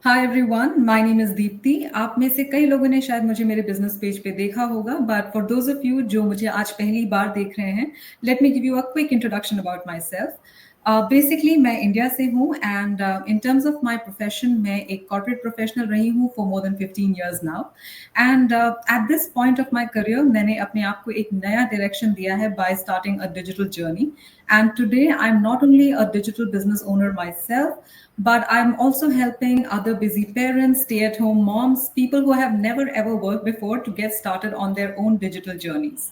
Hi everyone, my name is Deepti. आप में से कई लोगों ने शायद मुझे मेरे बिजनेस पेज पे देखा होगा, but for those of you जो मुझे आज पहली बार देख रहे हैं, let me give you a quick introduction about my self. Basically मैं इंडिया से हूँ and in terms of my profession मैं एक कॉर्पोरेट प्रोफेशनल रही हूँ for more than 15 years now. And at this point of my career मैंने अपने आप को एक नया डायरेक्शन दिया है bye starting a digital journey. And today I am not only a digital business owner my self, but I'm also helping other busy parents, stay-at-home moms, people who have never ever worked before to get started on their own digital journeys.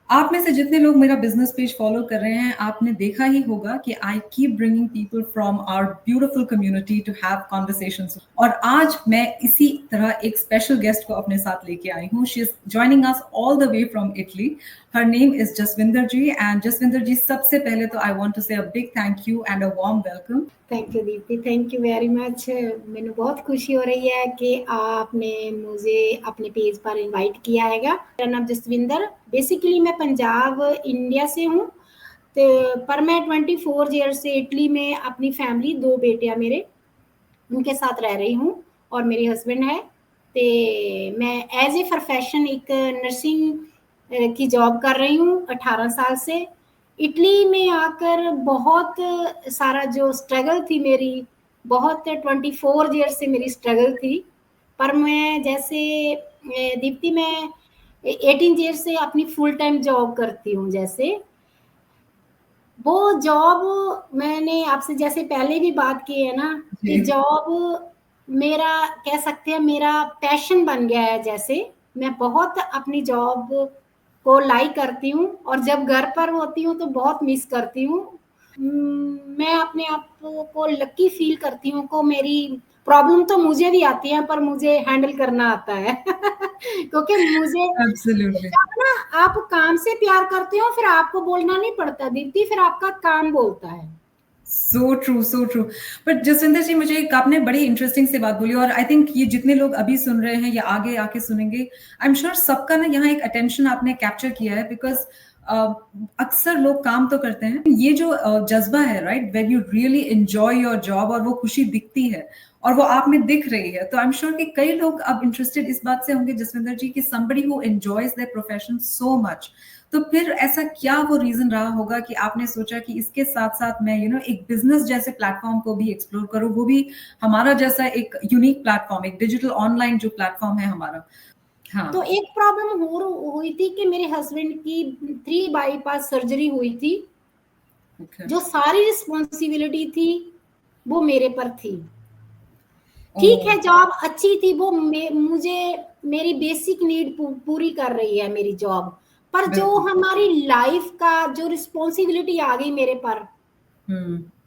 आप में से जितने लोग मेरा business page follow कर रहे हैं, आपने देखा ही होगा कि I keep bringing people from our beautiful community to have conversations. और आज मैं इसी तरह एक स्पेशल गेस्ट को अपने साथ लेके आई हूँ। She is joining us all the way from Italy. Her name is Jaswinder ji. And Jaswinder ji, सबसे पहले तो I want to say a big thank you and a warm welcome. Thank you Deepti, thank you very much. मैंने बहुत खुशी हो रही है कि आपने मुझे अपने पेज पर इनवाइट किया हैगा। मेरा नाम जसविंदर, बेसिकली मैं पंजाब इंडिया से हूँ, तो पर मैं 24 ईयर से इटली में अपनी फैमिली, 2 बेटियां मेरे, उनके साथ रह रही हूँ और मेरे हस्बैंड है। तो मैं एज ए प्रोफेशन एक नर्सिंग की जॉब कर रही हूँ 18 साल से। इटली में आकर बहुत सारा जो स्ट्रगल थी मेरी, बहुत 24 ईयर से मेरी स्ट्रगल थी। पर मैं जैसे दीप्ति, मैं 18 ईयर से अपनी फुल टाइम जॉब करती हूँ। जैसे वो जॉब मैंने आपसे जैसे पहले भी बात की है ना, कि जॉब मेरा, कह सकते हैं मेरा पैशन बन गया है। जैसे मैं बहुत अपनी जॉब को लाइक करती हूँ और जब घर पर होती हूँ तो बहुत मिस करती हूँ। मैं अपने आप को लकी फील करती हूँ को मेरी प्रॉब्लम तो मुझे भी आती है पर मुझे हैंडल करना आता है क्योंकि मुझे एब्सोल्युटली। जब ना आप काम से प्यार करते हो फिर आपको बोलना नहीं पड़ता दीप्ति, फिर आपका काम बोलता है। So true, so true. But Jaswinder ji, मुझे एक आपने बड़ी इंटरेस्टिंग से बात बोली और आई थिंक ये जितने लोग अभी सुन रहे हैं या आगे आके सुनेंगे, आई एम श्योर सबका ना यहाँ एक अटेंशन आपने कैप्चर किया है। बिकॉज अक्सर लोग काम तो करते हैं, ये जो जज्बा है, right, when you really enjoy your job और वो खुशी दिखती है और वो आप में दिख रही है, तो आई एम श्योर कि कई लोग अब इंटरेस्टेड इस बात से होंगे जसविंदर जी कि somebody who enjoys their profession so much, तो फिर ऐसा क्या वो रीजन रहा होगा कि आपने सोचा कि इसके साथ साथ मैं एक बिजनेस जैसे प्लेटफॉर्म को भी एक्सप्लोर करूं, वो भी हमारा जैसा एक यूनिक प्लेटफॉर्म, एक डिजिटल ऑनलाइन जो प्लेटफॉर्म है हमारा। हाँ। तो एक प्रॉब्लम हुई थी कि मेरे हस्बैंड की 3 बाईपास सर्जरी हुई थी। Okay. जो सारी रिस्पॉन्सिबिलिटी थी वो मेरे पर थी। ठीक है, जॉब अच्छी थी, वो मुझे मेरी बेसिक नीड पूरी कर रही है मेरी जॉब, पर जो हमारी लाइफ का जो रिस्पॉन्सिबिलिटी आ गई मेरे पर,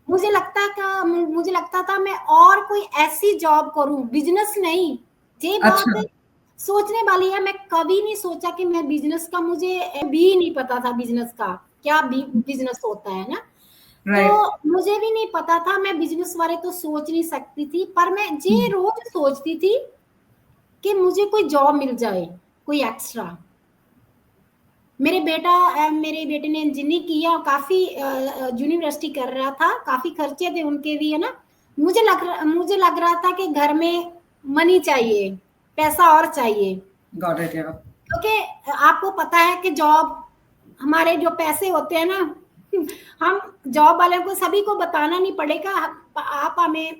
मुझे लगता था मैं और कोई ऐसी जॉब करूं, बिजनेस नहीं। ये बात सोचने वाली है, मैं कभी नहीं सोचा कि मैं बिजनेस का, मुझे भी नहीं पता था बिजनेस का क्या बिजनेस होता है ना। तो मुझे भी नहीं पता था, मैं बिजनेस बारे तो सोच नहीं सकती थी, पर मैं ये रोज सोचती थी कि मुझे कोई जॉब मिल जाए, कोई एक्स्ट्रा। मेरे बेटे ने इंजीनियरिंग किया, काफी यूनिवर्सिटी कर रहा था, काफी खर्चे थे उनके भी, है ना। मुझे लग रहा था कि घर में मनी चाहिए, पैसा और चाहिए। Got it. या क्योंकि आपको पता है कि जॉब, हमारे जो पैसे होते हैं ना, हम जॉब वाले को सभी को बताना नहीं पड़ेगा। आप हमें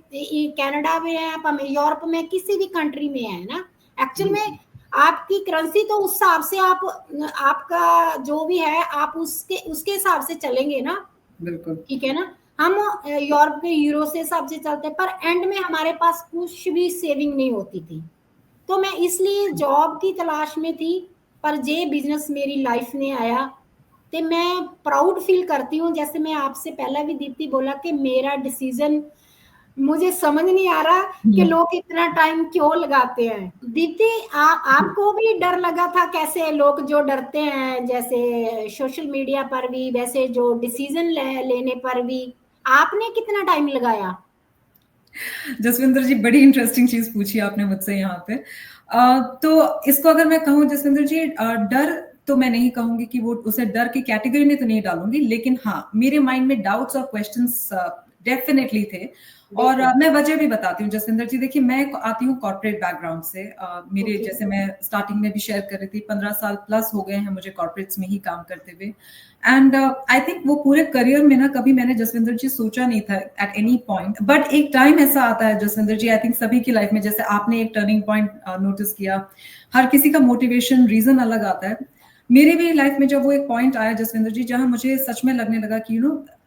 कनाडा में है, आप हमें यूरोप में, किसी भी कंट्री में है ना, एक्चुअल में आपकी करेंसी तो उस हिसाब से आपका जो भी है आप उसके हिसाब से चलेंगे ना। बिल्कुल ठीक है ना। हम यूरोप के यूरो से हिसाब से चलते, पर एंड में हमारे पास कुछ भी सेविंग नहीं होती थी। तो मैं इसलिए जॉब की तलाश में थी, पर ये बिजनेस मेरी लाइफ में आया तो मैं प्राउड फील करती हूँ। जैसे मैं आपसे पहला भी दीप्ति बोला कि मेरा डिसीजन, मुझे समझ नहीं आ रहा कि लोग इतना टाइम क्यों लगाते हैं। दीप्ति, आपको भी डर लगा था? कैसे लोग जो डरते हैं, जैसे सोशल मीडिया पर भी, वैसे जो डिसीजन लेने पर भी, आपने कितना टाइम लगाया? जसविंदर जी, बड़ी इंटरेस्टिंग चीज पूछी आपने मुझसे यहाँ पे। तो इसको अगर मैं कहूँ जसविंदर जी, डर तो मैं नहीं कहूंगी कि वो उसे डर की कैटेगरी में तो नहीं डालूंगी, लेकिन हाँ, मेरे माइंड में डाउट्स और क्वेश्चंस डेफिनेटली थे। और बिल्कुल। मैं वजह भी बताती हूँ जसविंदर जी। देखिए, मैं आती हूँ कॉर्पोरेट बैकग्राउंड से। मेरे ओके। जैसे मैं स्टार्टिंग में भी शेयर कर रही थी, 15 साल प्लस हो गए हैं मुझे कॉर्पोरेट्स में ही काम करते हुए। एंड आई थिंक वो पूरे करियर में ना कभी मैंने जसविंदर जी सोचा नहीं था एट एनी पॉइंट, बट एक टाइम ऐसा आता है जसविंदर जी, आई थिंक सभी की लाइफ में, जैसे आपने एक टर्निंग पॉइंट नोटिस किया, हर किसी का मोटिवेशन रीजन अलग आता है। मेरे भी लाइफ में जब वो एक पॉइंट आया जसविंदर जी, जहां मुझे सच में लगने लगा कि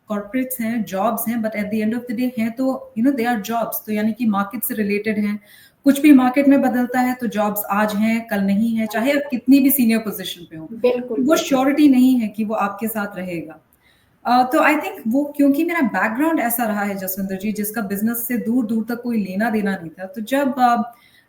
कॉर्पोरेट्स हैं, जॉब्स हैं, but at the end of the day हैं तो दे आर जॉब्स, तो यानी कि मार्केट से रिलेटेड हैं। कुछ भी मार्केट में बदलता है तो जॉब्स आज हैं कल नहीं है, चाहे आप कितनी भी सीनियर पोजीशन पे हो, बिल्कुल, वो बिल्कुल। श्योरिटी नहीं है कि वो आपके साथ रहेगा। तो आई थिंक वो, क्योंकि मेरा बैकग्राउंड ऐसा रहा है जसविंदर जी, जिसका बिजनेस से दूर दूर तक कोई लेना देना नहीं था, तो जब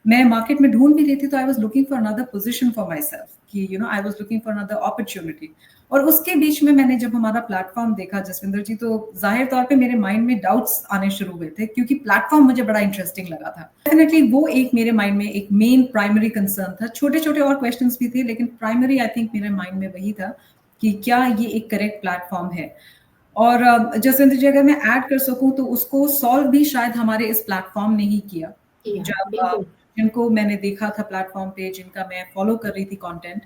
मैं मार्केट में ढूंढ भी रही थी तो I was looking for another position for myself, कि I was looking for another opportunity. और उसके बीच में मैंने जब हमारा प्लेटफॉर्म देखा जसविंदर जी, तो जाहिर तौर पे मेरे माइंड में डाउट्स आने शुरू हुए थे, क्योंकि प्लेटफॉर्म मुझे बड़ा इंटरेस्टिंग लगा था। डेफिनेटली वो एक मेरे माइंड में एक मेन प्राइमरी कंसर्न था। छोटे छोटे और क्वेश्चंस भी थे, लेकिन प्राइमरी आई थिंक मेरे माइंड में वही था कि क्या ये एक करेक्ट प्लेटफॉर्म है। और जसविंदर जी, अगर मैं ऐड कर सकूं तो उसको सॉल्व भी शायद हमारे इस प्लेटफॉर्म ने ही किया। किया, जब बिल्कुल। जिनको मैंने देखा था प्लेटफॉर्म पे, जिनका मैं फॉलो कर रही थी कंटेंट,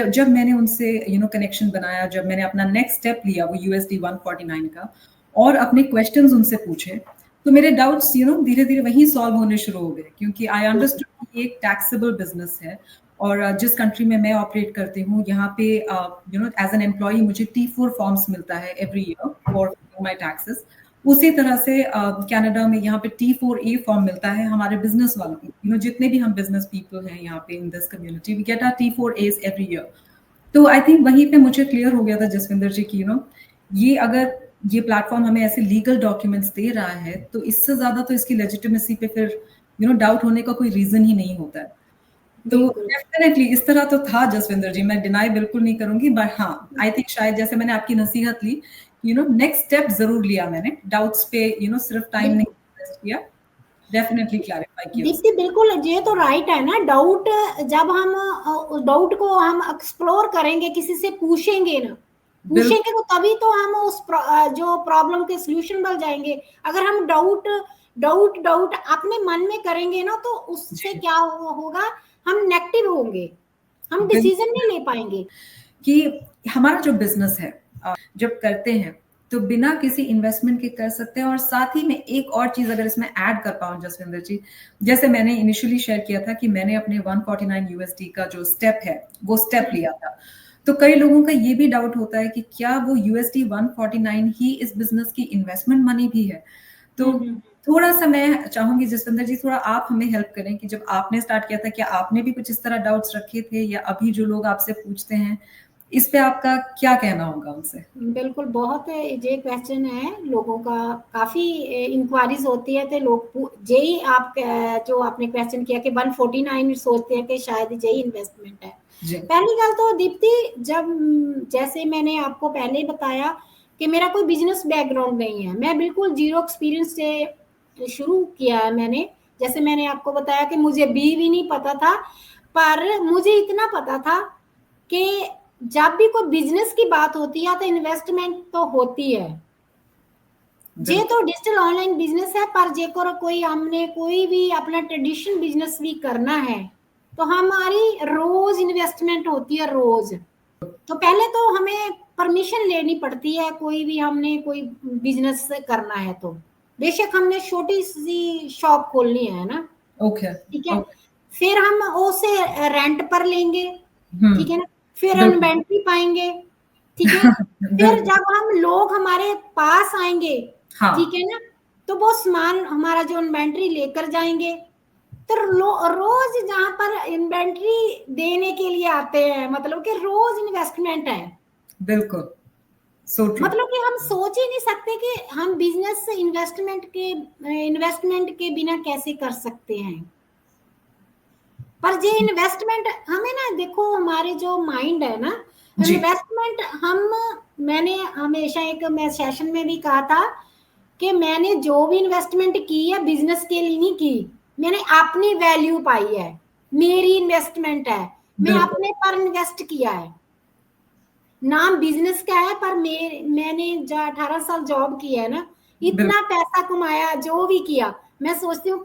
जब मैंने उनसे कनेक्शन बनाया, जब मैंने अपना नेक्स्ट स्टेप लिया वो USD 149 का, और अपने क्वेश्चंस उनसे पूछे, तो मेरे डाउट्स धीरे धीरे वहीं सॉल्व होने शुरू हो गए, क्योंकि आई बिल्कुल। अंडरस्टूड कि ये एक टैक्सेबल बिजनेस है। और जिस कंट्री में मैं ऑपरेट करती हूँ, यहाँ पे एज एन एम्प्लॉय मुझे T4 फॉर्म्स मिलता है every year for my taxes. उसी तरह से कनाडा में यहाँ पे T4A फॉर्म मिलता है हमारे बिजनेस वालों को। जितने भी हम बिजनेस पीपल हैं यहाँ पे in this community, we get our T4As every year. तो आई थिंक वहीं पे मुझे क्लियर हो गया था जसविंदर जी की ये अगर ये प्लेटफॉर्म हमें ऐसे लीगल डॉक्यूमेंट्स दे रहा है, तो इससे ज्यादा तो इसकी लेजिटिमेसी पे फिर डाउट होने का कोई रीजन ही नहीं होता है। तो बिल्कुल। डेफिनेटली इस तरह तो था जसविंदर जी, मैं डिनाई बिल्कुल नहीं करूंगी, बट हाँ, आई थिंक शायद जैसे मैंने आपकी नसीहत ली, नेक्स्ट स्टेप जरूर लिया मैंने, डाउट्स पे सिर्फ टाइम नहीं बिल्कुल। इन्वेस्ट किया, डेफिनेटली क्लैरिफाई किया दीप्ति, बिल्कुल ये तो राइट है ना। डाउट, जब हम डाउट को हम एक्सप्लोर करेंगे, किसी से पूछेंगे ना, पूछेंगे बिल्कुल तो तभी तो हम उस जो प्रॉब्लम के सॉल्यूशन मिल जाएंगे। अगर हम डाउट डाउट डाउट अपने मन में करेंगे ना, तो उससे जी, क्या होगा, हम नेगेटिव होंगे, हम डिसीजन बिल्कुल। नहीं ले पाएंगे। कि हमारा जो बिजनेस है, जब करते हैं तो बिना किसी इन्वेस्टमेंट के कर सकते हैं। और साथ ही में एक और चीज अगर इसमें ऐड कर पाऊं जसविंदर जी, जैसे मैंने इनिशियली शेयर किया था कि मैंने अपने 149 USD का जो स्टेप है वो स्टेप लिया था, तो कई लोगों का ये भी डाउट होता है कि क्या वो USD 149 ही इस बिजनेस की इन्वेस्टमेंट मनी भी है। तो हम्म। थोड़ा सा मैं चाहूंगी जसविंदर जी, थोड़ा आप हमें हेल्प करें कि जब आपने स्टार्ट किया था, क्या आपने भी कुछ इस तरह डाउट्स रखे थे, या अभी जो लोग आपसे पूछते हैं, इस पे आपका क्या कहना होगा उनसे? बिल्कुल, बहुत ये क्वेश्चन है लोगों का, काफ़ी इंक्वायरीज़ होती है, तो लोग यही आप जो आपने क्वेश्चन किया कि 149 सोचते हैं कि शायद यही इन्वेस्टमेंट है। जी, पहली गल तो दीप्ति, जब जैसे मैंने आपको पहले ही बताया कि मेरा कोई बिज़नेस बैकग्राउंड नहीं है, मैं बिल्कुल ज़ीरो एक्सपीरियंस से शुरू किया है मैंने। जैसे मैंने आपको बताया कि मुझे भी नहीं पता था, पर मुझे इतना पता था कि जब भी कोई बिजनेस की बात होती है तो इन्वेस्टमेंट तो होती है। जे बिल्कुल, तो डिजिटल ऑनलाइन बिजनेस है, पर जेकर कोई हमने कोई भी अपना ट्रेडिशनल बिजनेस भी करना है तो हमारी रोज इन्वेस्टमेंट होती है, रोज। तो पहले तो हमें परमिशन लेनी पड़ती है, कोई भी हमने कोई बिजनेस करना है तो। बेशक हमने छोटी सी शॉप खोलनी है ना, ओके, ठीक है, ओके, फिर हम उसे रेंट पर लेंगे, ठीक है ना, फिर बिल्कुल, इन्वेंट्री पाएंगे, ठीक है, फिर बिल्कुल, जब हम लोग हमारे पास आएंगे, ठीक हाँ, है ना, तो वो सामान हमारा जो इन्वेंट्री लेकर जाएंगे। तो रोज जहां पर इन्वेंट्री देने के लिए आते हैं, मतलब कि रोज इन्वेस्टमेंट है। बिल्कुल, सो ट्रू, मतलब कि हम सोच ही नहीं सकते कि हम बिजनेस इन्वेस्टमेंट के बिना कैसे कर सकते हैं। पर ये इन्वेस्टमेंट हमें ना, देखो हमारे जो माइंड है ना, जी, इन्वेस्टमेंट मैंने हमेशा एक मैं सेशन में भी कहा था कि मैंने जो भी इन्वेस्टमेंट की है बिजनेस के लिए नहीं की, मैंने अपनी वैल्यू पाई है, मेरी इन्वेस्टमेंट है, मैं बिल्कुल, अपने पर इन्वेस्ट किया है। नाम बिजनेस का है, पर मैंने जो 18 साल जॉब किया है ना, इतना पैसा कमाया, जो भी किया, मैं सोचती हूँ कि